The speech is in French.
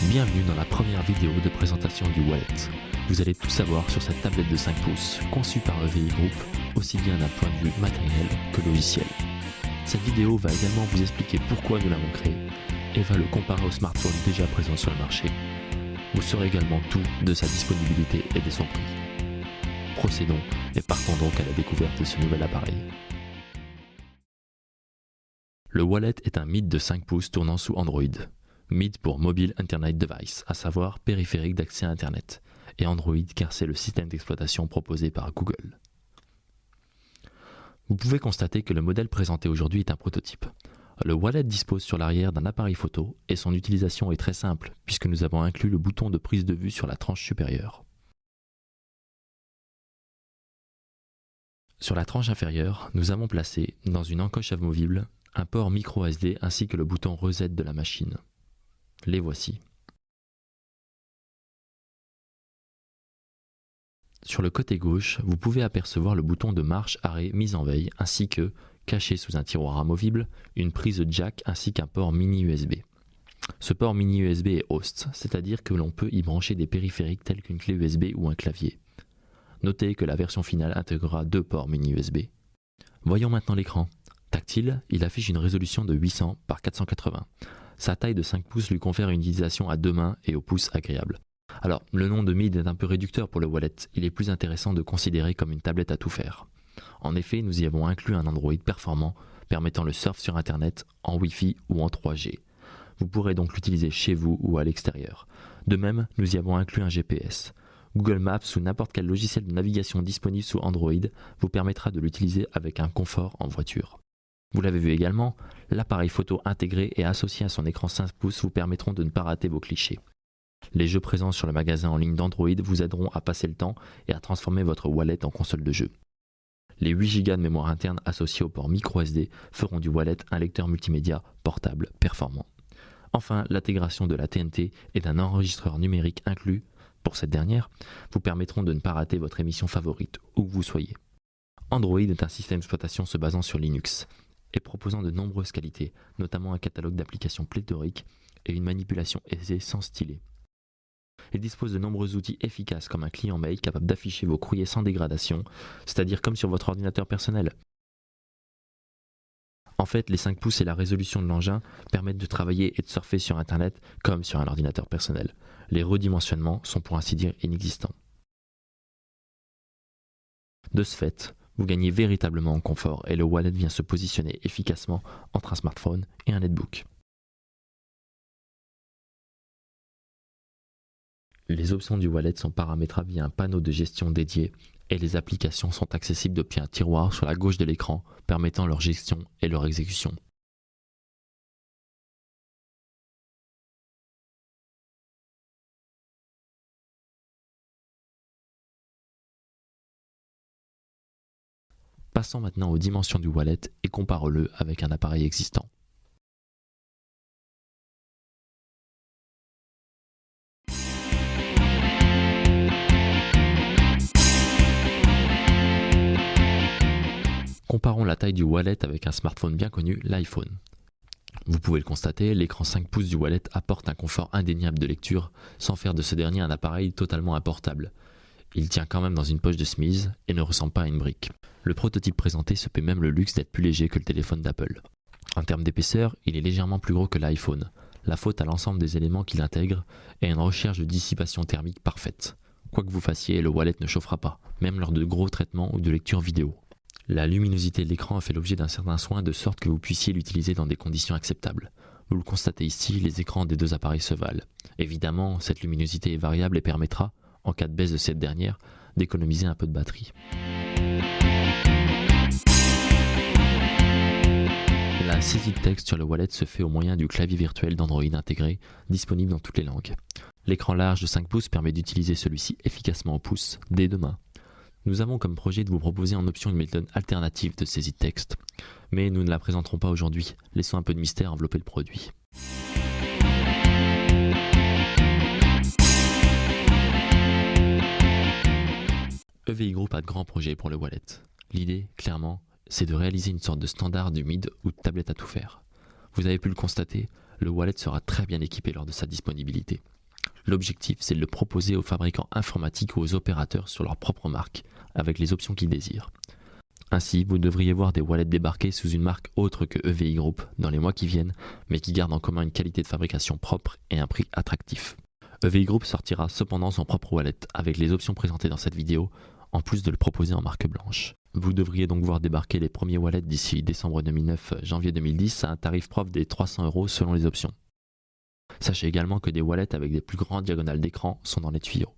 Bienvenue dans la première vidéo de présentation du Wallet. Vous allez tout savoir sur cette tablette de 5 pouces conçue par EVI Group, aussi bien d'un point de vue matériel que logiciel. Cette vidéo va également vous expliquer pourquoi nous l'avons créé et va le comparer aux smartphones déjà présents sur le marché. Vous saurez également tout de sa disponibilité et de son prix. Procédons et partons donc à la découverte de ce nouvel appareil. Le Wallet est un MID de 5 pouces tournant sous Android. MID pour Mobile Internet Device, à savoir périphérique d'accès à Internet, et Android car c'est le système d'exploitation proposé par Google. Vous pouvez constater que le modèle présenté aujourd'hui est un prototype. Le Wallet dispose sur l'arrière d'un appareil photo et son utilisation est très simple puisque nous avons inclus le bouton de prise de vue sur la tranche supérieure. Sur la tranche inférieure, nous avons placé, dans une encoche amovible, un port micro SD ainsi que le bouton Reset de la machine. Les voici. Sur le côté gauche, vous pouvez apercevoir le bouton de marche, arrêt, mise en veille, ainsi que, caché sous un tiroir amovible, une prise jack ainsi qu'un port mini USB. Ce port mini USB est host, c'est-à-dire que l'on peut y brancher des périphériques tels qu'une clé USB ou un clavier. Notez que la version finale intégrera 2 ports mini USB. Voyons maintenant l'écran. Tactile, il affiche une résolution de 800 par 480. Sa taille de 5 pouces lui confère une utilisation à 2 mains et au pouce agréable. Alors, le nom de MID est un peu réducteur pour le Wallet, il est plus intéressant de considérer comme une tablette à tout faire. En effet, nous y avons inclus un Android performant, permettant le surf sur Internet, en Wi-Fi ou en 3G. Vous pourrez donc l'utiliser chez vous ou à l'extérieur. De même, nous y avons inclus un GPS. Google Maps ou n'importe quel logiciel de navigation disponible sous Android vous permettra de l'utiliser avec un confort en voiture. Vous l'avez vu également, l'appareil photo intégré et associé à son écran 5 pouces vous permettront de ne pas rater vos clichés. Les jeux présents sur le magasin en ligne d'Android vous aideront à passer le temps et à transformer votre wallet en console de jeu. Les 8 Go de mémoire interne associés au port micro SD feront du wallet un lecteur multimédia portable performant. Enfin, l'intégration de la TNT et d'un enregistreur numérique inclus, pour cette dernière, vous permettront de ne pas rater votre émission favorite, où que vous soyez. Android est un système d'exploitation se basant sur Linux et proposant de nombreuses qualités, notamment un catalogue d'applications pléthorique et une manipulation aisée sans stylet. Il dispose de nombreux outils efficaces comme un client mail capable d'afficher vos courriers sans dégradation, c'est-à-dire comme sur votre ordinateur personnel. En fait, les 5 pouces et la résolution de l'engin permettent de travailler et de surfer sur Internet comme sur un ordinateur personnel. Les redimensionnements sont pour ainsi dire inexistants. De ce fait, vous gagnez véritablement en confort et le Wallet vient se positionner efficacement entre un smartphone et un netbook. Les options du Wallet sont paramétrables via un panneau de gestion dédié et les applications sont accessibles depuis un tiroir sur la gauche de l'écran permettant leur gestion et leur exécution. Passons maintenant aux dimensions du Wallet et compare-le avec un appareil existant. Comparons la taille du Wallet avec un smartphone bien connu, l'iPhone. Vous pouvez le constater, l'écran 5 pouces du Wallet apporte un confort indéniable de lecture sans faire de ce dernier un appareil totalement importable. Il tient quand même dans une poche de chemise et ne ressemble pas à une brique. Le prototype présenté se paie même le luxe d'être plus léger que le téléphone d'Apple. En termes d'épaisseur, il est légèrement plus gros que l'iPhone, la faute à l'ensemble des éléments qu'il intègre et à une recherche de dissipation thermique parfaite. Quoi que vous fassiez, le Wallet ne chauffera pas, même lors de gros traitements ou de lecture vidéo. La luminosité de l'écran a fait l'objet d'un certain soin de sorte que vous puissiez l'utiliser dans des conditions acceptables. Vous le constatez ici, les écrans des deux appareils se valent. Évidemment, cette luminosité est variable et permettra, en cas de baisse de cette dernière, d'économiser un peu de batterie. La saisie de texte sur le Wallet se fait au moyen du clavier virtuel d'Android intégré, disponible dans toutes les langues. L'écran large de 5 pouces permet d'utiliser celui-ci efficacement au pouce, dès demain. Nous avons comme projet de vous proposer en option une méthode alternative de saisie de texte, mais nous ne la présenterons pas aujourd'hui, laissons un peu de mystère envelopper le produit. EVI Group a de grands projets pour le Wallet. L'idée, clairement, c'est de réaliser une sorte de standard du MID ou de tablette à tout faire. Vous avez pu le constater, le Wallet sera très bien équipé lors de sa disponibilité. L'objectif, c'est de le proposer aux fabricants informatiques ou aux opérateurs sur leur propre marque, avec les options qu'ils désirent. Ainsi, vous devriez voir des wallets débarquer sous une marque autre que EVI Group dans les mois qui viennent, mais qui gardent en commun une qualité de fabrication propre et un prix attractif. EVI Group sortira cependant son propre wallet avec les options présentées dans cette vidéo, en plus de le proposer en marque blanche. Vous devriez donc voir débarquer les premiers wallets d'ici décembre 2009, janvier 2010 à un tarif propre des 300 € selon les options. Sachez également que des wallets avec des plus grandes diagonales d'écran sont dans les tuyaux.